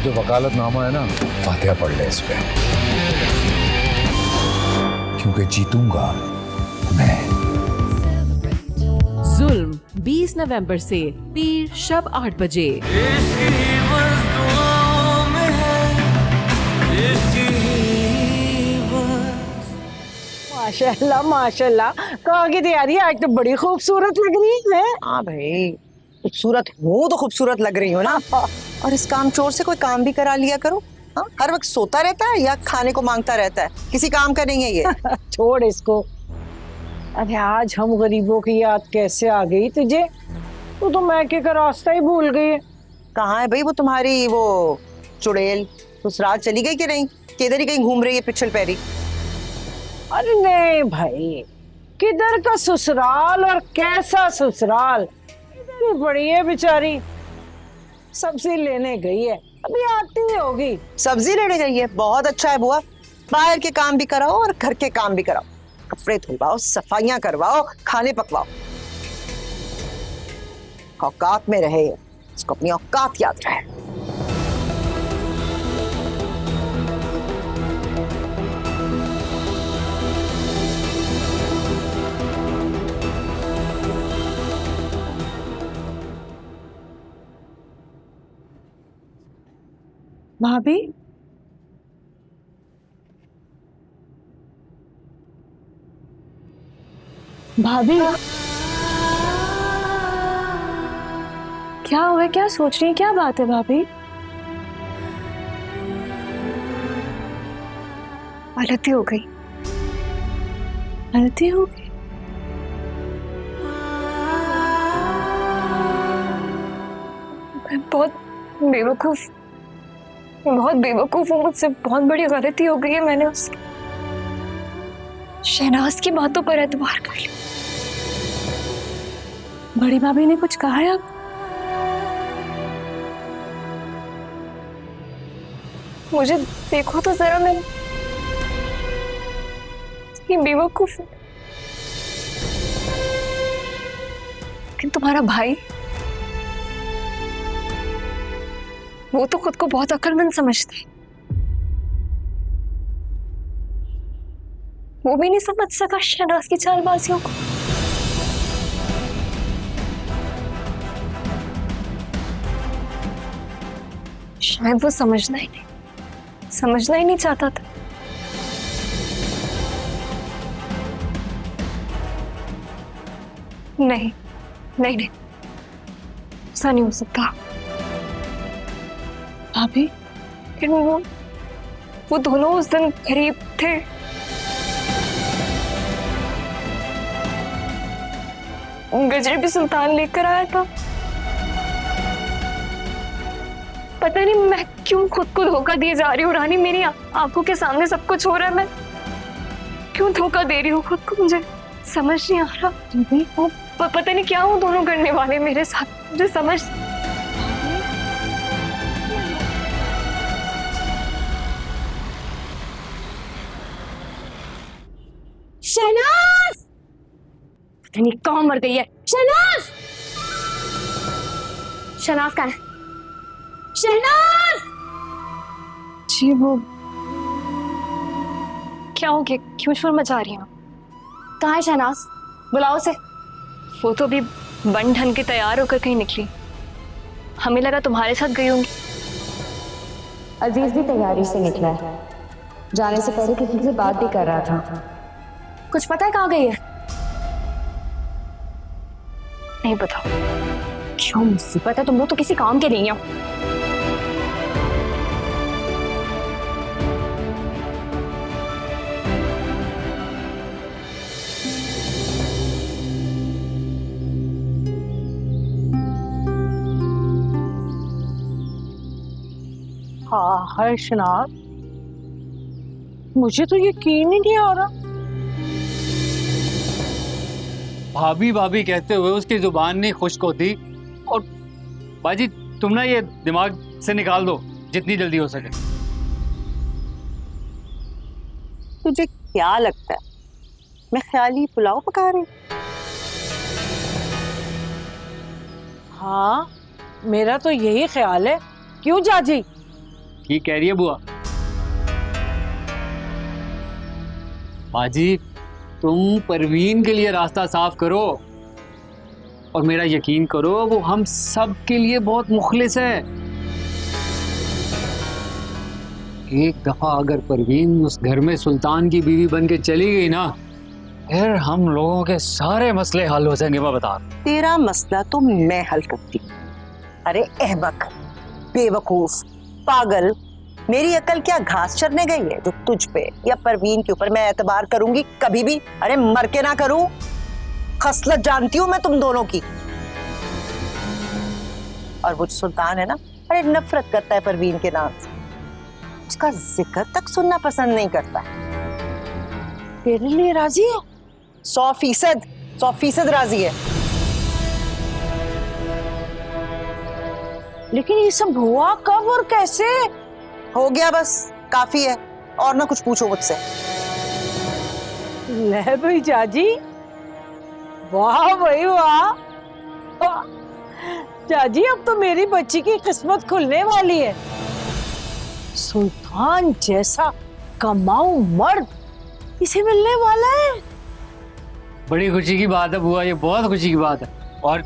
जो वकालतनामा है ना, फातिहा पढ़ ले इस पे, क्योंकि जीतूंगा मैं। जुल्म 20 नवंबर से पीर शब 8 बजे। माशाल्लाह माशाल्लाह, कहाँ की तैयारी है? आज तो बड़ी खूबसूरत लग रही है। हाँ भाई, खूबसूरत हो तो खूबसूरत लग रही हो ना। और इस काम चोर से कोई काम भी करा लिया करो। हाँ, हर वक्त सोता रहता है या खाने को मांगता रहता है, किसी काम का नहीं है ये। छोड़ इसको। अरे आज हम गरीबों की याद कैसे आ गई तुझे? तू तो मैके का रास्ता ही भूल गई है। कहाँ है भाई वो तुम्हारी वो चुड़ैल? ससुराल चली गई कि नहीं? किधर ही कहीं घूम रही है पिछल पैरी? अरे नहीं भाई, किधर का ससुराल और कैसा ससुराल, इधर ही पड़ी है बेचारी। सब्जी लेने गई है, अभी आती ही होगी। सब्जी लेने गई है, बहुत अच्छा है बुआ। बाहर के काम भी कराओ और घर के काम भी कराओ, कपड़े धुलवाओ, सफाइयां करवाओ, खाने पकवाओ। औकात में रहे, इसको अपनी औकात याद रहे। भाभी, भाभी, क्या हुआ? क्या सोच रही है? क्या बात है भाभी? गलती हो गई, गलती हो गई। मैं बहुत बेवकूफ हूँ, मुझसे बहुत बड़ी गलती हो गई है। मैंने उस शहनाज की बातों पर एतबार कर लिया। बड़ी भाभी ने कुछ कहा है? आप मुझे देखो तो जरा, मैं ये बेवकूफ हूँ, लेकिन तुम्हारा भाई, वो तो खुद को बहुत अक्लमंद समझता है। वो भी नहीं समझ सका शहनाज की चालबाजियों को। शायद वो समझना ही नहीं चाहता था। नहीं नहीं नहीं, ऐसा नहीं हो सकता भाभी। लेकिन वो दोनों उस दिन गरीब थे। गजरे भी सुल्तान लेकर आया था। पता नहीं मैं क्यों खुद को धोखा दिए जा रही हूँ रानी। मेरी आंखों के सामने सब कुछ हो रहा है, मैं क्यों धोखा दे रही हूँ खुद को? मुझे समझ नहीं आ रहा। वो पता नहीं क्या वो दोनों करने वाले मेरे साथ, मुझे समझ। शहनाज, पता नहीं कहाँ मर गई है। शहनाज, शहनाज कहाँ है? शहनाज जी, वो क्या हो गया? क्यों शोर मचा रही हो? कहाँ है शहनाज? बुलाओ से। वो तो अभी बन ठन के तैयार होकर कहीं निकली, हमें लगा तुम्हारे साथ गई होंगी। अजीज भी तैयारी से निकला है, जाने से पहले किसी से बात भी कर रहा था। कुछ पता है कहाँ गई है? नहीं पता। क्यों मुसीबत है? तुम लोग तो किसी काम के नहीं हो। हाँ है शनाज, मुझे तो यकीन ही नहीं आ रहा। भाभी भाभी कहते हुए उसकी जुबान नहीं खुश्क होती। और बाजी, तुम ना ये दिमाग से निकाल दो जितनी जल्दी हो सके। तुझे क्या लगता है मैं ख्याली पुलाव पका रही? हाँ, मेरा तो यही ख्याल है। क्यों जाजी? ठीक कह रही है बुआ। बाजी तुम परवीन के लिए रास्ता साफ करो, और मेरा यकीन करो वो हम सब के लिए बहुत मुखलिस है। एक दफा अगर परवीन उस घर में सुल्तान की बीवी बन के चली गई ना, फिर हम लोगों के सारे मसले हल हो जाएंगे। मैं बता रहा हूं। तेरा मसला तो मैं हल करती हूँ। अरे अहमक, बेवकूफ, पागल, मेरी अकल क्या घास चरने गई है जो तुझ पे या परवीन के ऊपर मैं एतबार करूंगी कभी भी? अरे मर के ना करूं। खसलत जानती हूं मैं तुम दोनों की। और वो सुल्तान है ना, अरे नफरत करता है परवीन के नाम से, उसका जिक्र तक सुनना पसंद नहीं करता। तेरे लिए राजी है? 100% राजी है। लेकिन ये सब हुआ कब और कैसे? हो गया, बस काफी है, और ना कुछ पूछो मुझसे। ले भाई जाजी, वाह भाई वाह। जाजी अब तो मेरी बच्ची की किस्मत खुलने वाली है। सुल्तान जैसा कमाऊ मर्द इसे मिलने वाला है। बड़ी खुशी की बात है बुआ, ये बहुत खुशी की बात है। और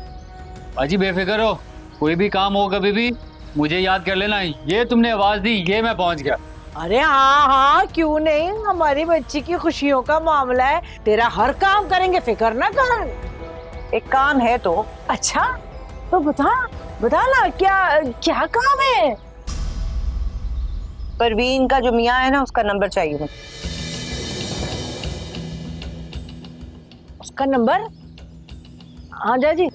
बाजी बेफिक्र हो, कोई भी काम हो कभी भी मुझे याद कर लेना। ये तुमने आवाज दी, ये मैं पहुंच गया। अरे हाँ हाँ, क्यों नहीं, हमारी बच्ची की खुशियों का मामला है, तेरा हर काम करेंगे, फिक्र ना कर। एक काम है तो। अच्छा तो बता ना, क्या काम है? परवीन का जो मियाँ है ना, उसका नंबर चाहिए मुझे। उसका नंबर? हाँ जाजी,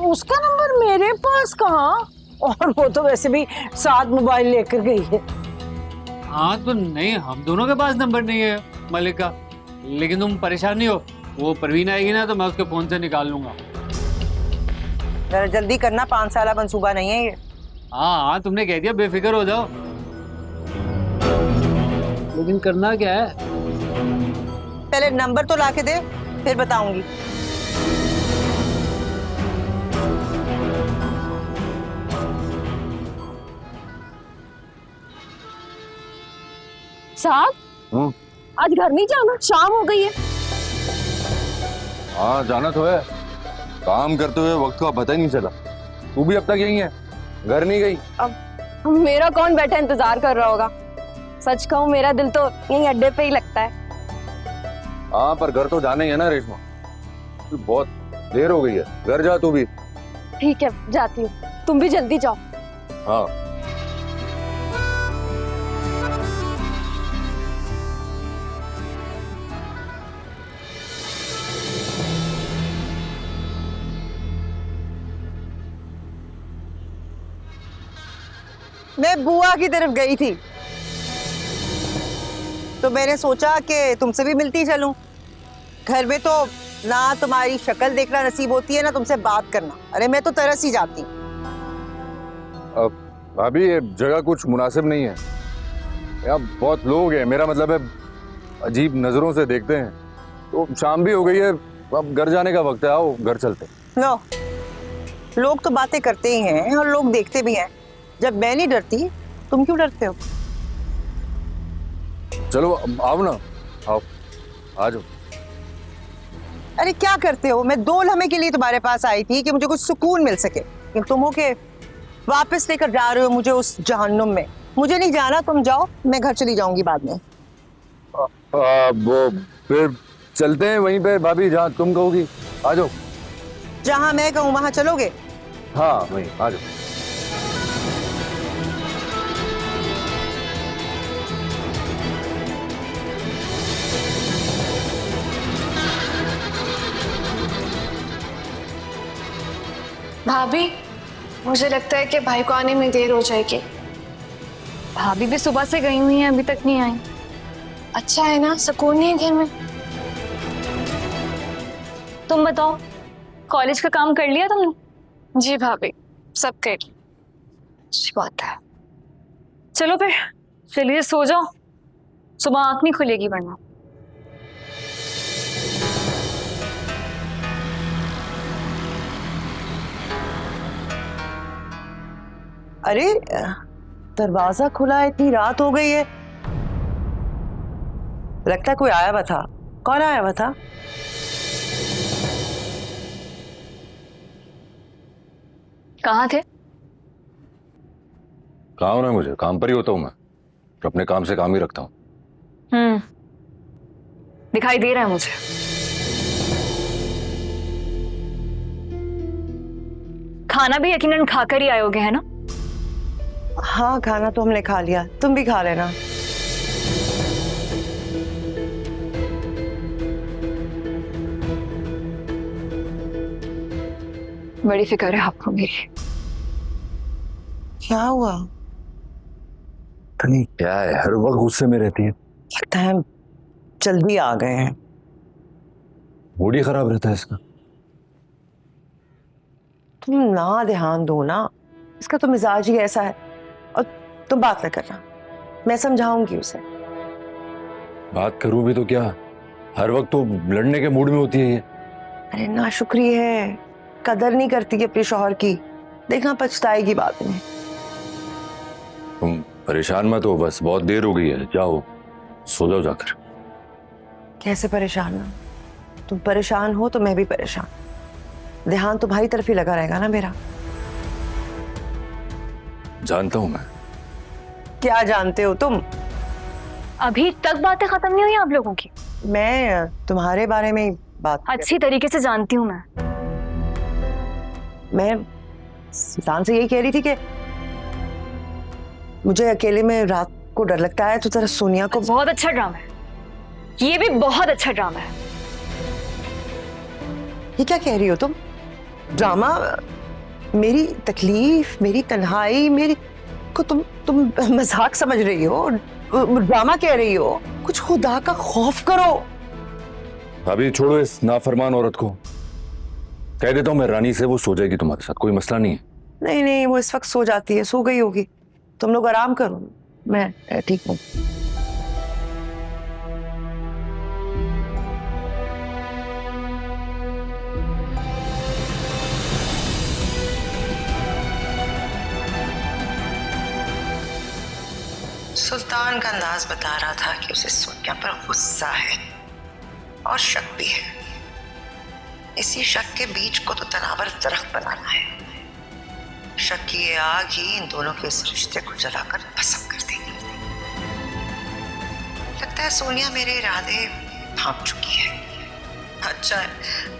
उसका नंबर मेरे पास कहाँ, और वो तो वैसे भी 7 मोबाइल लेकर गई है। हाँ तो नहीं, हम दोनों के पास नंबर नहीं है मलिक का। लेकिन तुम परेशान नहीं हो, वो परवीन आएगी ना तो मैं उसके फोन से निकाल लूंगा। जरा जल्दी करना, 5 साल मंसूबा नहीं है ये। हाँ तुमने कह दिया, बेफिक्र हो जाओ। लेकिन करना क्या है? पहले नंबर तो लाके दे, फिर बताऊंगी। साहब आज घर नहीं जाना, शाम हो गई है। हाँ जाना तो है, काम करते हुए वक्त का पता ही नहीं चला। तू भी अब तक यहीं है, घर नहीं गई? अब मेरा कौन बैठा इंतजार कर रहा होगा? सच कहूँ मेरा दिल तो यहीं अड्डे पे ही लगता है। हाँ पर घर तो जाना ही है ना रेशमा, बहुत देर हो गई है, घर जा तू भी। ठीक है जाती हूँ, तुम भी जल्दी जाओ। हाँ मैं बुआ की तरफ गई थी तो मैंने सोचा कि तुमसे भी मिलती चलूं। घर में तो ना तुम्हारी शक्ल देखना नसीब होती है, ना तुमसे बात करना। अरे मैं तो तरस ही जाती। अब भाभी ये जगह कुछ मुनासिब नहीं है, यहाँ बहुत लोग हैं, मेरा मतलब है अजीब नजरों से देखते हैं। तो शाम भी हो गई है, अब घर जाने का वक्त है, आओ घर चलते। नो, लोग तो बातें करते ही हैं और लोग देखते भी हैं। जब मैं नहीं डरती, तुम क्यों डरते हो? चलो आओ ना, आओ आ जाओ। अरे क्या करते हो? मैं 2 लम्हे के लिए तुम्हारे पास आई थी कि मुझे कुछ सुकून मिल सके, लेकिन तुम हो के वापस लेकर जा रहे हो मुझे उस जहन्नुम में। मुझे नहीं जाना, तुम जाओ, मैं घर चली जाऊंगी बाद में। वो फिर चलते हैं वहीं पे भाभी, जहाँ तुम कहोगी। आ जाओ। जहां मैं कहूँ वहां चलोगे? हाँ वहीं आ जाओ। भाभी मुझे लगता है कि भाई को आने में देर हो जाएगी। भाभी भी सुबह से गई हुई हैं, अभी तक नहीं आई। अच्छा है ना, सुकून नहीं है घर में। तुम बताओ, कॉलेज का काम कर लिया तुमने? जी भाभी, सब कर लिया। अच्छी बात है। चलो फिर चलिए सो जाओ, सुबह आंख नहीं खुलेगी वरना। अरे दरवाजा खुला है, इतनी रात हो गई है। लगता है कोई आया हुआ था। कौन आया हुआ था? कहाँ थे? कहाँ होना है मुझे, काम पर ही होता हूँ मैं, और अपने काम से काम ही रखता हूँ। दिखाई दे रहा है मुझे। खाना भी यकीनन खाकर ही आयोगे, है ना? हाँ, खाना तो हमने खा लिया, तुम भी खा लेना। बड़ी फिक्र है आपको मेरी। क्या हुआ? नहीं क्या है, हर वक्त गुस्से में रहती है। लगता है हम जल्दी आ गए हैं। मूड ही खराब रहता है इसका। तुम ना ध्यान दो ना, इसका तो मिजाज ही ऐसा है। और तुम बात न करना, मैं समझाऊंगी उसे। बात करूं भी तो क्या, हर वक्त तो लड़ने के मूड में होती है ये। अरे नाशुक्री है, कदर नहीं करती अपने शौहर की। देखना पछताएगी बाद में। तुम परेशान मत हो, बस बहुत देर हो गई है, जाओ सो जाओ जाकर। कैसे परेशान ना? तुम परेशान हो तो मैं भी परेशान। ध्यान तुम्हारी तरफ ही लगा रहेगा ना मेरा। जानता हूं मैं। क्या जानते हो तुम? अभी तक बातें खत्म नहीं हुई आप लोगों की? मैं तुम्हारे बारे में बात अच्छी तरीके से जानती हूँ मैं सुल्तान से यही कह रही थी कि मुझे अकेले में रात को डर लगता है, तो जरा सोनिया को। बहुत अच्छा ड्रामा है, ये भी बहुत अच्छा ड्रामा है। ये क्या कह रही हो तुम? ड्रामा? मेरी तकलीफ, मेरी तन्हाई, मेरी को तुम मजाक समझ रही हो? ड्रामा कह रही हो? कुछ खुदा का खौफ करो। अभी छोड़ो इस नाफरमान औरत को, कह देता हूं मैं रानी से, वो सो जाएगी तुम्हारे साथ, कोई मसला नहीं है। नहीं नहीं, वो इस वक्त सो जाती है, सो गई होगी। तुम लोग आराम करो, मैं ठीक हूँ। सुल्तान का अंदाज बता रहा था कि उसे सोनिया पर गुस्सा है और शक भी है। इसी शक के बीज को तो तनावर दरख्त बनाना है। शक की ये आग ही इन दोनों के इस रिश्ते को जलाकर भस्म कर देगी। लगता है सोनिया मेरे इरादे भांप चुकी है। अच्छा है,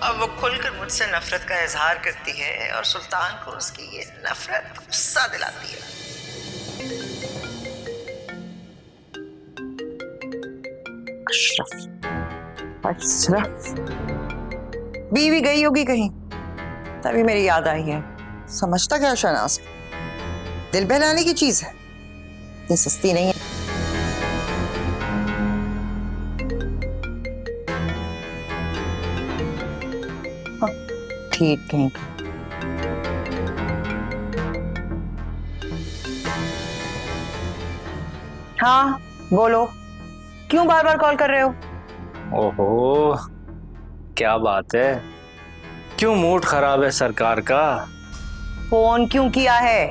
अब वो खुलकर मुझसे नफरत का इजहार करती है और सुल्तान को उसकी ये नफरत गुस्सा दिलाती है। अशरफ, अशरफ बीवी गई होगी कहीं, तभी मेरी याद आई है। समझता क्या शहनाज, दिल बहलाने की चीज है, ये सस्ती नहीं है। हाँ, ठीक कहीं। हाँ बोलो, क्यों बार बार कॉल कर रहे हो? ओहो, क्या बात है, क्यों मूड खराब है सरकार का? फोन क्यों किया है?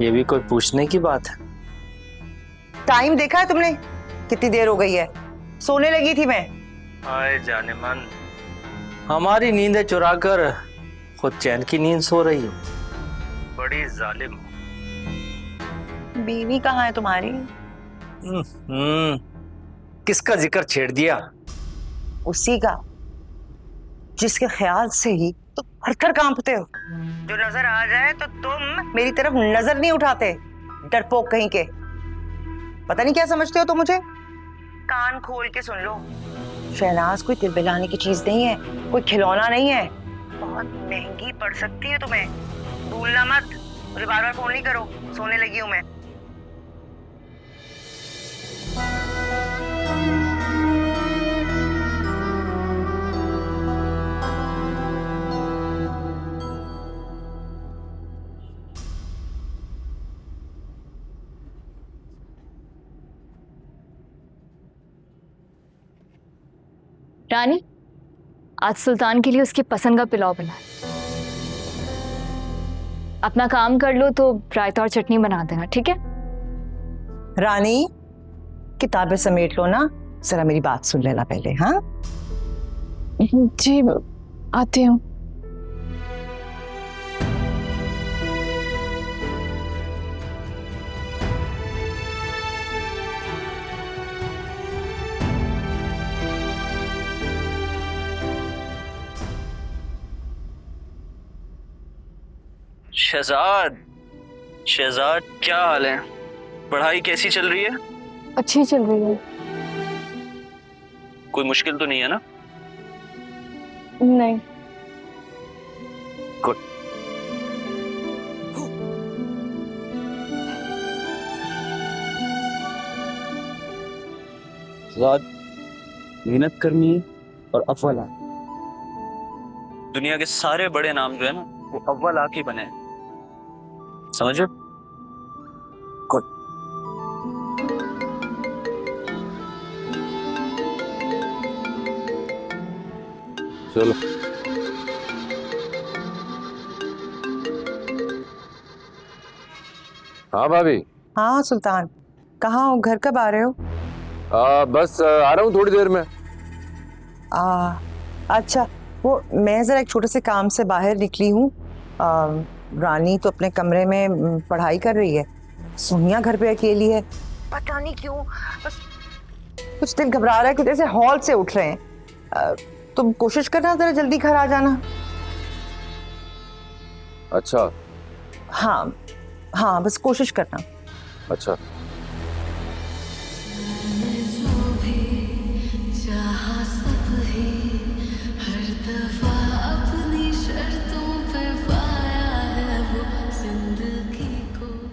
ये भी कोई पूछने की बात है? टाइम देखा है तुमने, कितनी देर हो गई है? सोने लगी थी मैं। आए जाने मन, हमारी नींदें चुराकर खुद चैन की नींद सो रही हो, बड़ी जालिम। बीवी कहाँ है तुम्हारी? किसका जिक्र छेड़ दिया? उसी का जिसके ख्याल से ही तुम थर-थर कांपते हो। जो नजर आ जाए तो तुम मेरी तरफ नजर नहीं उठाते, डरपोक कहीं के। पता नहीं क्या समझते हो तुम मुझे। कान खोल के सुन लो, शहनाज कोई दिल बहलाने की चीज नहीं है, कोई खिलौना नहीं है। बहुत महंगी पड़ सकती है तुम्हें, भूलना मत। मुझे बार बार फोन नहीं करो, सोने लगी हूं मैं। रानी, आज सुल्तान के लिए उसकी पसंद का पुलाव बना है। अपना काम कर लो तो रायता और चटनी बना देना, ठीक है? रानी, किताबें समेट लो ना, जरा मेरी बात सुन लेना पहले। हाँ जी आती हूँ। शहजाद, शहजाद क्या हाल है? पढ़ाई कैसी चल रही है? अच्छी चल रही है। कोई मुश्किल तो नहीं है ना? नहीं। गुड। शहजाद, मेहनत करनी है और अव्वल आ। दुनिया के सारे बड़े नाम जो है ना वो अव्वल आके बने हैं, समझो? गुड। चलो। हाँ भाभी। हाँ सुल्तान, कहाँ हो? घर कब आ रहे हो? बस आ रहा हूँ थोड़ी देर में। अच्छा, वो मैं जरा एक छोटे से काम से बाहर निकली हूँ। रानी तो अपने कमरे में पढ़ाई कर रही है, सोनिया घर पे अकेली है। पता नहीं क्यों बस कुछ दिल घबरा रहा है कि जैसे हॉल से उठ रहे हैं। तुम कोशिश करना जरा जल्दी घर आ जाना। अच्छा। हाँ हाँ, बस कोशिश करना। अच्छा।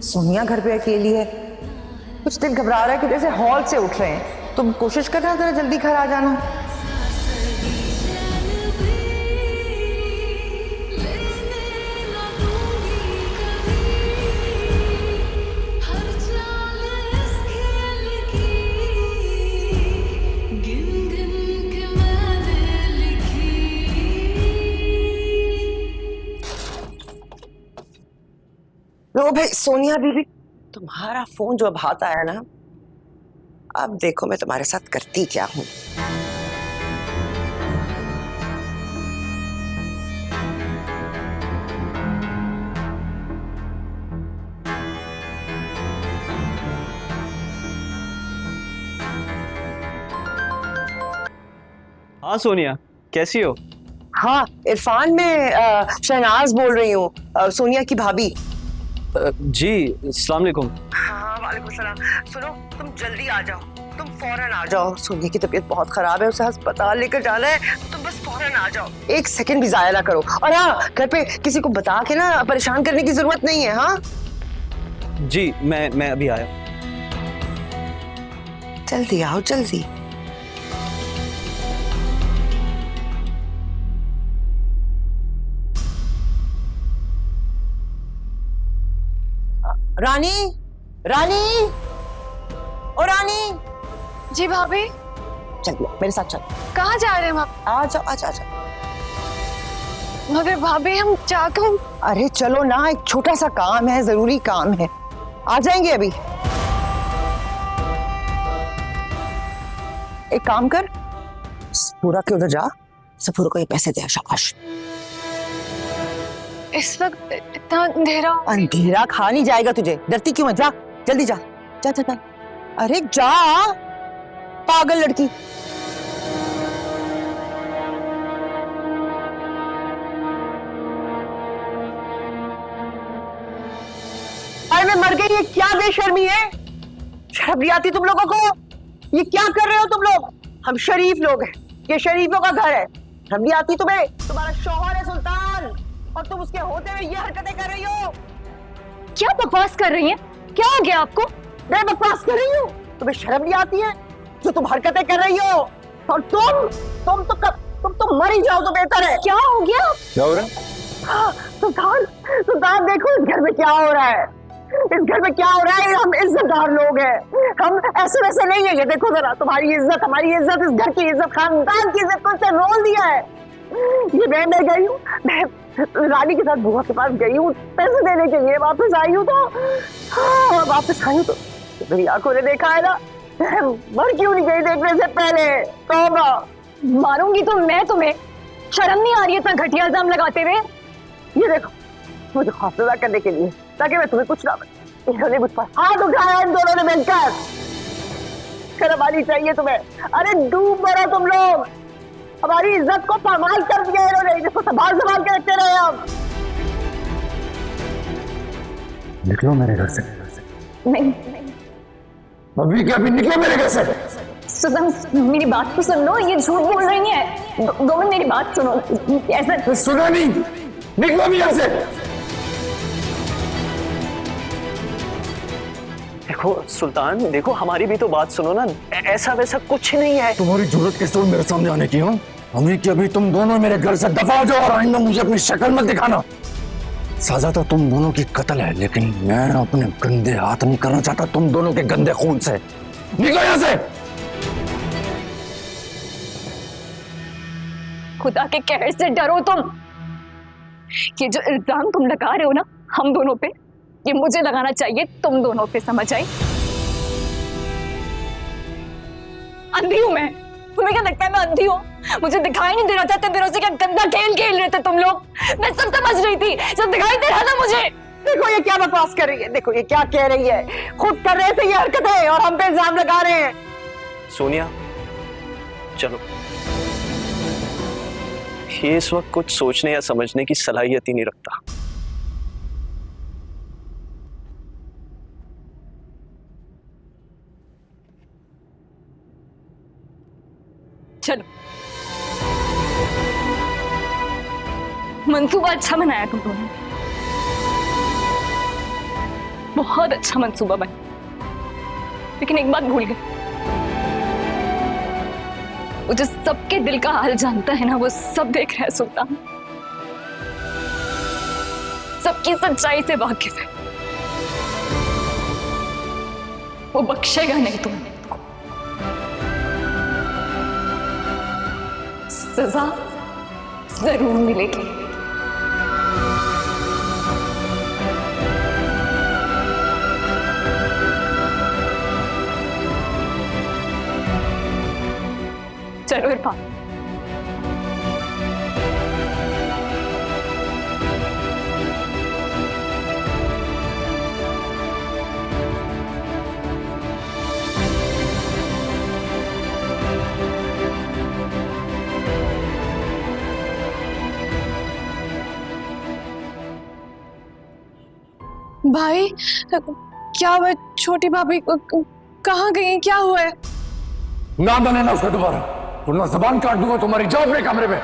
सोनिया घर पे अकेली है, कुछ दिल घबरा रहा है कि जैसे हॉल से उठ रहे हैं। तुम कोशिश करना जरा जल्दी घर आ जाना। लो भाई सोनिया बीबी, तुम्हारा फोन जो अब हाथ आया ना, अब देखो मैं तुम्हारे साथ करती क्या हूं। हाँ सोनिया, कैसी हो? हाँ इरफान, मैं शहनाज बोल रही हूँ, सोनिया की भाभी। जी अस्सलाम वालेकुम। हाँ वालेकुम सलाम। सुनो, तुम जल्दी आ जाओ, तुम फौरन आ जाओ। सोनिया की तबीयत बहुत खराब है, उसे अस्पताल लेकर जाना है। तुम बस फौरन आ जाओ, एक सेकंड भी जाया ना करो। और हाँ, घर पे किसी को बता के ना परेशान करने की जरूरत नहीं है। हाँ जी मैं अभी आया। जल्दी आओ जल्दी। रानी, रानी, ओ रानी। जी भाभी। चलिए मेरे साथ चल। कहाँ जा रहे हैं आप? आ जाओ आ जाओ। मगर भाभी हम चाहूँ। अरे चलो ना, एक छोटा सा काम है, जरूरी काम है, आ जाएंगे अभी। एक काम कर, सफूरा के उधर जा, सफूरा को ये पैसे दे। शाबाश। इस वक्त इतना अंधेरा। अंधेरा खा नहीं जाएगा तुझे, डरती क्यों है? जा जल्दी जा जा जा, जा। अरे जा, पागल लड़की। अरे मैं मर गई, ये क्या बेशर्मी है? शर्म नहीं आती तुम लोगों को? ये क्या कर रहे हो तुम लोग? हम शरीफ लोग हैं, ये शरीफों का घर है। शर्म नहीं आती तुम्हें? तुम्हारा शौहर है सुल्तान और तुम उसके होते हुए ये हरकतें कर रही हो। क्या बकवास कर रही हैं? क्या हो गया आपको? मैं बकवास कर रही हूँ? तुम्हें शर्म नहीं आती है जो तुम हरकतें कर रही हो? और तुम तो मर ही जाओ तो बेहतर है। क्या हो गया? क्या हो रहा है? सुल्तान, सुल्तान देखो इस घर में क्या हो रहा है। इस घर में क्या हो रहा है? हम इज्जतदार लोग हैं, हम ऐसे वैसे नहीं है। ये देखो जरा, तुम्हारी इज्जत, हमारी इज्जत, इस घर की इज्जत, खानदान की इज्जत को इससे रोल दिया है। ये मैं गई हूँ, रानी के साथ बुआ के पास गई हूँ पैसे देने के लिए, वापस आई हूँ तो वापस आई हूँ तो मेरी आंखों ने देखा है ना, मर क्यों नहीं गई देखने से पहले? तौबा। मारूंगी तो मैं तुम्हें, शर्म नहीं आ रही है इतना घटिया इल्जाम लगाते हुए? ये देखो, मुझे खौफजदा करने के लिए, ताकि मैं तुम्हें कुछ ना बने। इन्होंने मुझ पर हाथ उठाया, इन दोनों ने मिलकर। शर्म आनी चाहिए तुम्हें। अरे डूब मरो तुम लोग, हमारी इज्जत को पामाल कर दिया इन्होंने, जिसको संभाल संभाल के रखते रहे हम। निकलो मेरे घर से। नहीं अभी क्या, अभी निकलो मेरे घर से। सुदम, मेरी बात तो सुन लो, ये झूठ बोल रही है। गोविंद मेरी बात सुनो, ऐसा सुना नहीं, निकलो भी यहाँ से। देखो सुल्तान, देखो हमारी भी तो बात सुनो ना, ऐसा वैसा कुछ नहीं है। तुम्हारी जरूरत कैसे हो मेरे सामने आने की? हो अभी कि अभी तुम दोनों मेरे घर से दफा हो जाओ और आइंदा मुझे अपनी शक्ल मत दिखाना। सजा तो तुम दोनों की कत्ल है, लेकिन मैं अपने गंदे हाथ नहीं करना चाहता तुम दोनों के गंदे खून से। निकलो यहाँ से। खुदा के कहर से डरो तुम। ये जो इल्जाम तुम लगा रहे हो ना हम दोनों पे, ये मुझे लगाना चाहिए तुम दोनों पे, समझ आई? अंधी हूं मैं, तुम्हें क्या लगता है मैं अंधी हूँ? मुझे दिखाई नहीं दे रहा था इतने दिनों से क्या गंदा खेल खेल रहे थे तुम लोग? मैं सब समझ रही थी, जब दिखाई दे रहा था मुझे। देखो ये क्या बकवास कर रही है, देखो ये क्या कह रही है। खुद कर रहे थे ये हरकतें और हम पे इल्जाम लगा रहे हैं। सोनिया चलो, ये इस वक्त कुछ सोचने या समझने की सलाहियत ही नहीं रखता। चलो, मंसूबा अच्छा बनाया तुम लोगों ने, बहुत अच्छा मंसूबा बना, लेकिन एक बात भूल गए। वो जो सबके दिल का हाल जानता है ना, वो सब देख रहा है सुल्तान, सबकी सच्चाई से वाकिफ है। वो बख्शेगा नहीं तुम्हें। सजा जरूर मिलेगी। चलो इरफान, भाई क्या हुआ? छोटी भाभी कहाँ गई? क्या हुआ है? ना बने ना उसका दोबारा, वरना जबान काट दूंगा तुम्हारी। जाओ अपने कमरे में।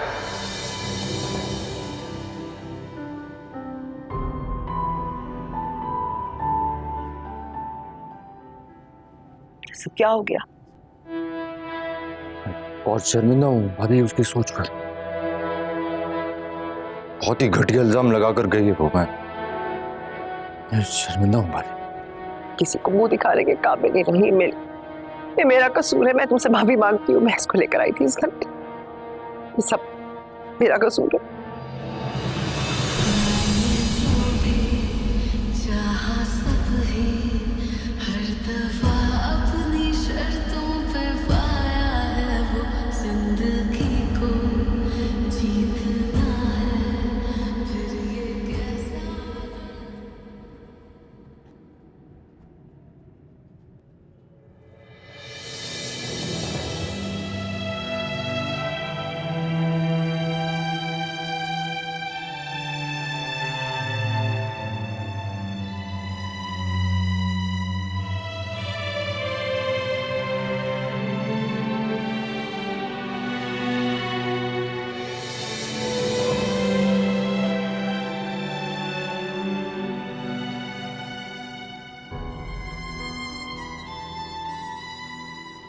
सब क्या हो गया? बहुत शर्मिंदा हूँ भाभी उसकी सोच कर। बहुत ही घटिया इल्जाम लगाकर गई है वो। मैं शर्मिंदा हूँ भाभी। किसी को मुंह दिखाने के काबिल ही नहीं मिल। ये मेरा कसूर है, मैं तुमसे माफी मांगती हूँ। मैं इसको लेकर आई थी इस घर में, ये सब मेरा कसूर है।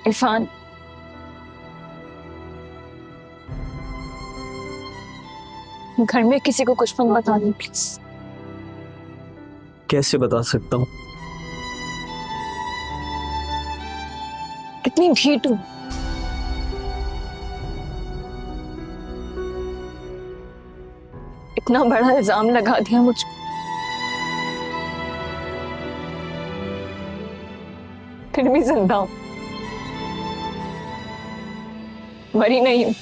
इरफान, घर में किसी को कुछ मत बताना प्लीज। कैसे बता सकता हूँ? कितनी ढीठ हूं। इतना बड़ा इल्जाम लगा दिया मुझ पे। फिर भी जिंदा हूं, मरी नहीं हूं।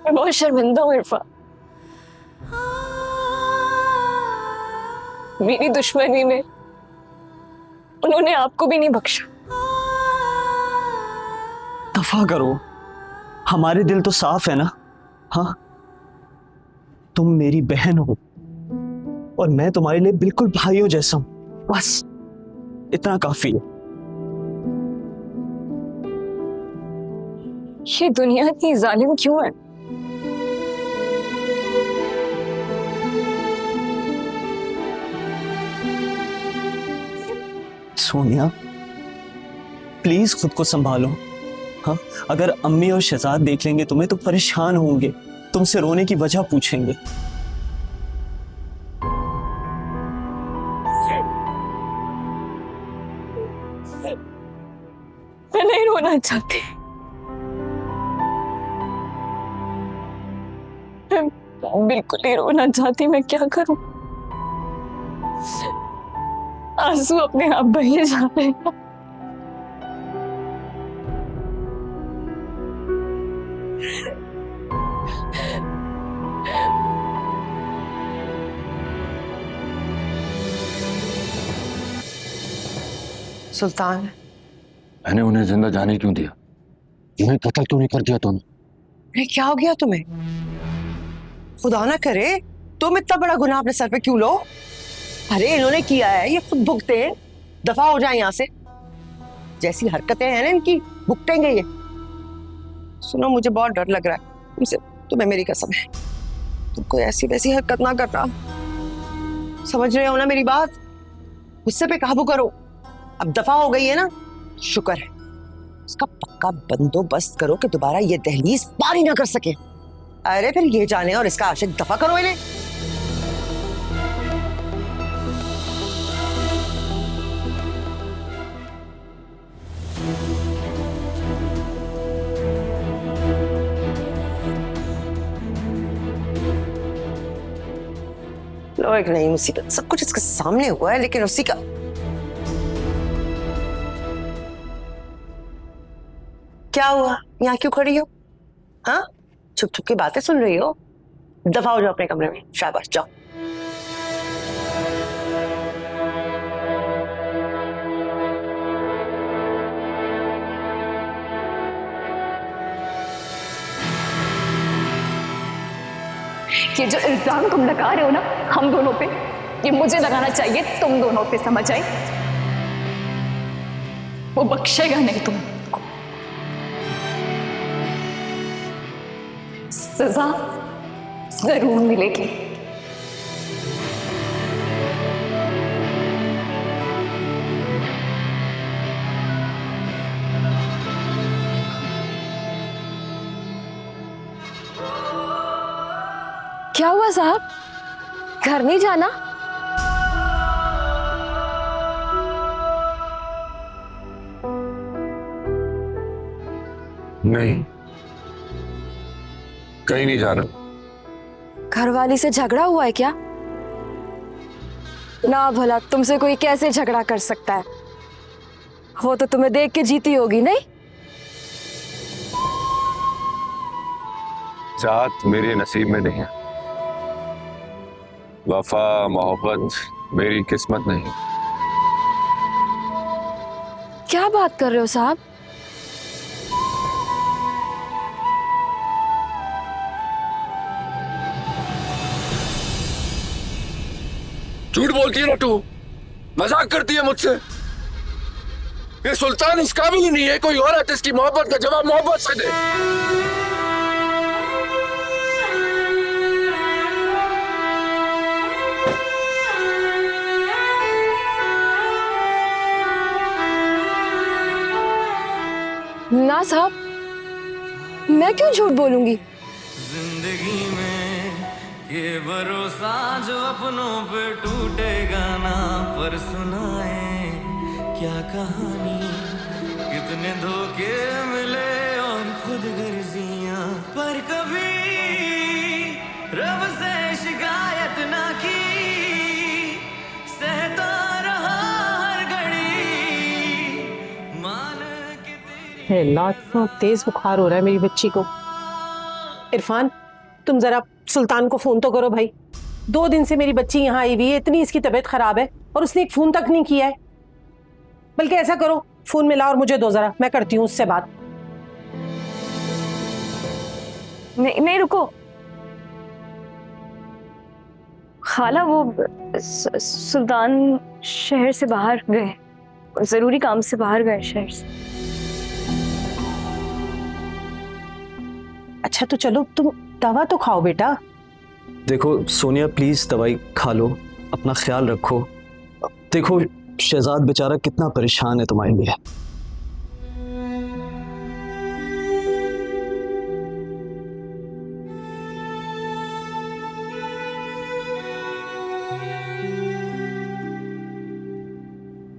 मैं बहुत शर्मिंदा हूं इरफान। मेरी दुश्मनी में उन्होंने आपको भी नहीं बख्शा। दफा करो, हमारे दिल तो साफ है ना। हाँ, तुम मेरी बहन हो और मैं तुम्हारे लिए बिल्कुल भाइयों जैसा हूं, बस इतना काफी है। ये दुनिया इतनी जालिम क्यों है? सोनिया, प्लीज खुद को संभालो। हाँ, अगर अम्मी और शहजाद देख लेंगे तुम्हें तो परेशान होंगे, तुमसे रोने की वजह पूछेंगे। मैं नहीं रोना चाहती, मैं बिल्कुल नहीं रोना चाहती। मैं क्या करूं? आंसू अपने आप बहे जा रहे हैं। सुल्तान, मैंने उन्हें जिंदा जाने क्यों दिया? उन्हें कत्ल क्यों नहीं कर दिया तुमने? अरे क्या हो गया तुम्हें? खुदा ना करे तुम इतना बड़ा गुनाह अपने सर पे क्यों लो? अरे इन्होंने किया है, ये खुद भुगते हैं। दफा हो जाए यहाँ से। जैसी हरकतें हैं ना इनकी, भुगतेंगे ये। सुनो, मुझे बहुत डर लग रहा है तुमसे, तुम्हें मेरी कसम है, तुम कोई ऐसी वैसी हरकत ना करना। समझ रहे हो ना मेरी बात? गुस्से पे काबू करो। अब दफा हो गई है ना, शुक्र है। इसका पक्का बंदोबस्त करो कि दोबारा ये दहलीज पार ही ना कर सके। अरे फिर ये जाने और इसका आशिक दफा करो इन्हें। लो एक नई मुसीबत, सब कुछ इसके सामने हुआ है लेकिन उसी का। क्या हुआ? यहाँ क्यों खड़ी हो? हाँ, छुप छुप के बातें सुन रही हो? दफा हो जाओ अपने कमरे में। शाबाश, जाओ। ये जो इल्जाम तुम लगा रहे हो ना हम दोनों पे, ये मुझे लगाना चाहिए तुम दोनों पे, समझ आई? वो बख्शेगा नहीं तुमको। सजा जरूर मिलेगी। क्या हुआ साहब, घर नहीं जाना? नहीं, कहीं नहीं जाना। घरवाली से झगड़ा हुआ है क्या? ना भला तुमसे कोई कैसे झगड़ा कर सकता है? वो तो तुम्हें देख के जीती होगी नहीं? जात मेरे नसीब में नहीं है, वफा मोहब्बत मेरी किस्मत नहीं। क्या बात कर रहे हो साहब? झूठ बोलती है ना तू, मजाक करती है मुझसे। ये सुल्तान इस काबिल ही नहीं है कोई औरत इसकी मोहब्बत का जवाब मोहब्बत से दे। ना साहब, मैं क्यों झूठ बोलूंगी? जिंदगी में ये भरोसा जो अपनों पे टूटेगा ना, पर सुनाए क्या कहानी, कितने धोखे मिले और खुद गर्जियां रब से शिकायत ना की, सहता रहा हर घड़ी, मान के तेरी इतना तेज बुखार हो रहा है मेरी बच्ची को। इरफान, तुम जरा सुल्तान को फोन तो करो भाई। 2 दिन से मेरी बच्ची यहाँ आई हुई है, इतनी इसकी तबीयत खराब है और उसने एक फोन तक नहीं किया है। बल्कि ऐसा करो, फोन मिला और मुझे दो जरा, मैं करती हूँ उससे बात। नहीं रुको खाला, वो सुल्तान शहर से बाहर गए, जरूरी काम से बाहर गए शहर से। अच्छा तो चलो तुम दवा तो खाओ बेटा। देखो सोनिया, प्लीज दवाई खा लो, अपना ख्याल रखो। देखो शहजाद बेचारा कितना परेशान है तुम्हारे लिए।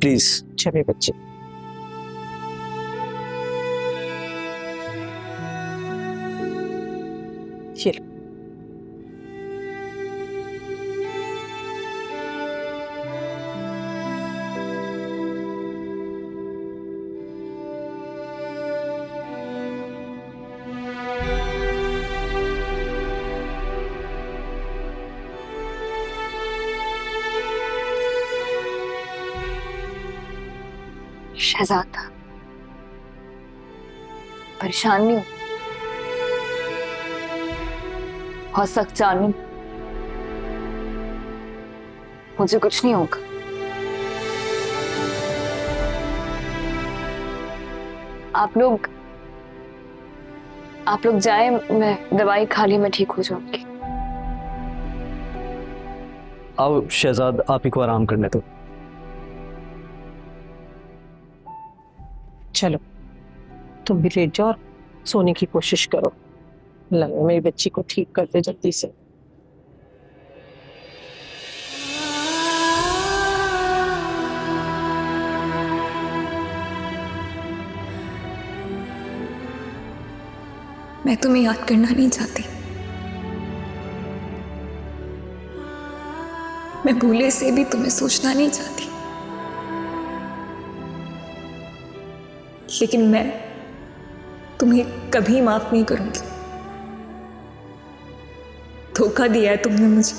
प्लीज। चले बच्चे। ये लो। शहजादा परेशान नहीं हो, हो सख्त जानू, मुझे कुछ नहीं होगा। आप लोग जाएं, मैं दवाई खा ली, मैं ठीक हो जाऊंगी। आओ शहजाद, आप ही को आराम करने दो। चलो तुम भी लेट जाओ और सोने की कोशिश करो। लगे मेरी बच्ची को ठीक कर दे जल्दी से। मैं तुम्हें याद करना नहीं चाहती, मैं भूले से भी तुम्हें सोचना नहीं चाहती, लेकिन मैं तुम्हें कभी माफ नहीं करूंगी। धोखा दिया है तुमने मुझे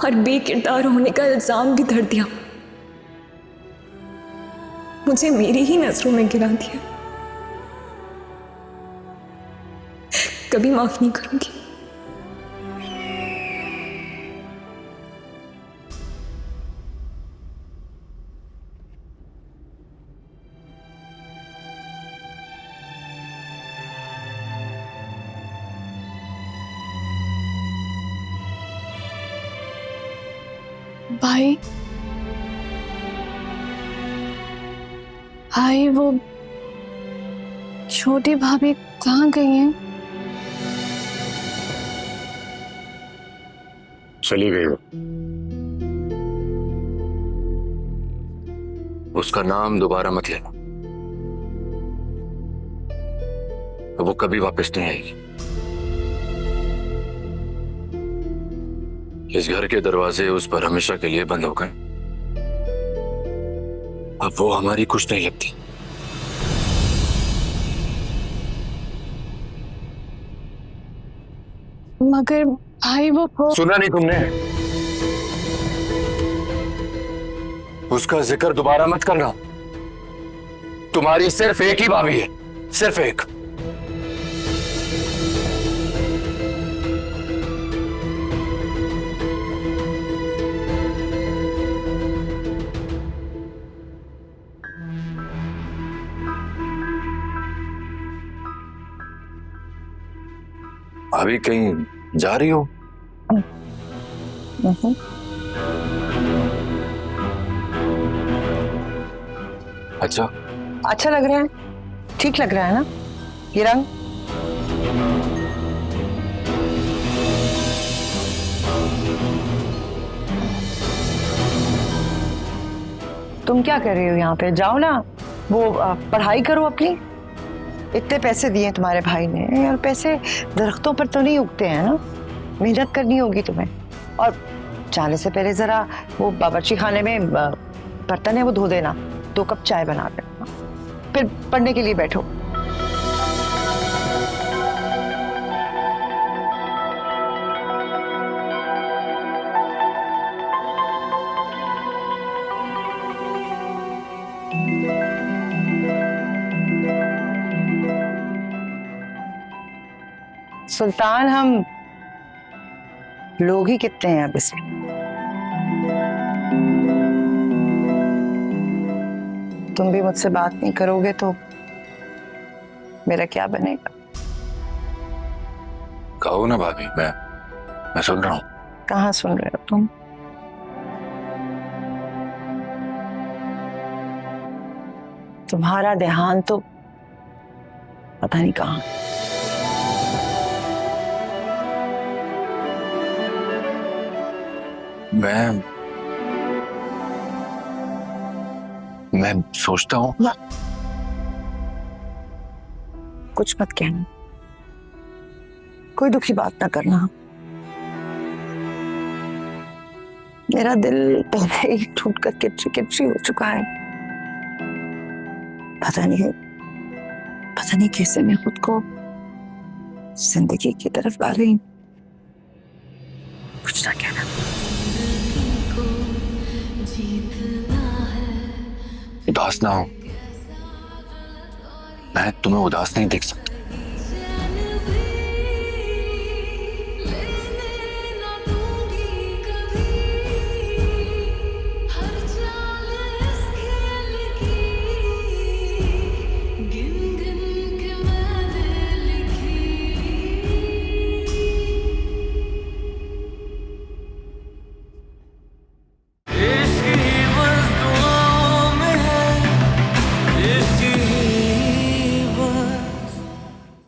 और बेकिरदार होने का इल्जाम भी धर दिया, मुझे मेरी ही नजरों में गिरा दिया। कभी माफ नहीं करूंगी। भाई वो छोटी भाभी कहाँ गई हैं? चली गई वो। उसका नाम दोबारा मत लेना, वो कभी वापस नहीं आएगी। इस घर के दरवाजे उस पर हमेशा के लिए बंद हो गए। अब वो हमारी कुछ नहीं लगती। मगर भाई वो सुना नहीं तुमने? उसका जिक्र दोबारा मत करना। तुम्हारी सिर्फ एक ही भाभी है, सिर्फ एक। अभी कहीं जा रही हो? अच्छा अच्छा लग रहा है, ठीक लग रहा है ना ये रंग? तुम क्या कर रही हो यहाँ पे? जाओ ना, वो पढ़ाई करो अपनी। इतने पैसे दिए तुम्हारे भाई ने, और पैसे दरख्तों पर तो नहीं उगते हैं ना, मेहनत करनी होगी तुम्हें। और जाने से पहले जरा वो बावर्ची खाने में बर्तन है वो धो देना, 2 कप चाय बना देना, फिर पढ़ने के लिए बैठो। सुल्तान, हम लोग ही कितने हैं अब इसमें? तुम भी मुझसे बात नहीं करोगे तो मेरा क्या बनेगा? कहो ना भाभी, मैं सुन रहा हूँ। कहाँ सुन रहे हो तुम? तुम्हारा ध्यान तो पता नहीं कहाँ। मैं सोचता हूँ। कुछ मत कहना, कोई दुखी बात ना करना। मेरा दिल पहले ही टूट कर किपची किपची हो चुका है। पता नहीं कैसे मैं खुद को जिंदगी की तरफ ला रही हूँ। कुछ ना कहना। उदास ना हो, मैं तुम्हें उदास नहीं देख सकता।